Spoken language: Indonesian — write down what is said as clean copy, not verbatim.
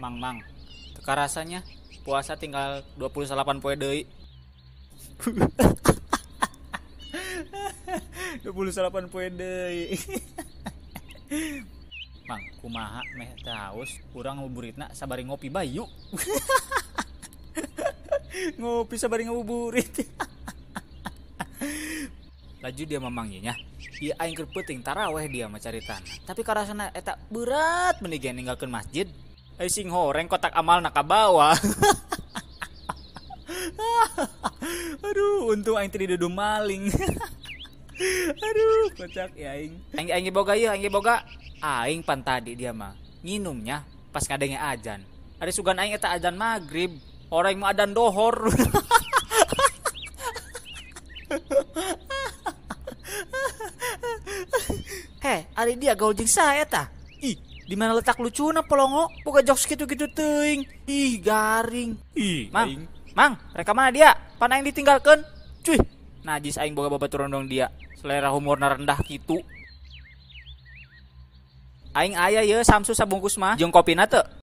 Mang, teka rasanya puasa tinggal 28 poe deui. 28 poe deui. Mang, kumaha meh taus urang ngabuburitna sabari ngopi bayu. Ngopi sabari ngabuburit. Laju dia memanggilnya. Ieu aing keur peuting taraweh dia mah caritana. Tapi karasana eta berat mending ninggalkeun masjid. Ai sing horeng kotak amal nak kabawa. Aduh, untung aing teu diduduh maling. Aduh, kocak ya aing. Aing boga ieu, aing boga. Aing pan tadi dia mah nginumnya pas ngadenge ajan. Ada sugan aing eta ajan maghrib. Orang mah adan dohor. Ari dia gaul jeung saha eta? Ih, di mana letak lucuna polongo? Boga jokes gitu-gitu teuing. Ih, garing. Ih, Mang, reka mana dia? Pan aing ditinggalkeun. Cuy, najis aing boga babaturan dong dia. Selera humorna rendah kitu. Aing aya ye Samsu sabungkus mah jeung kopina teu.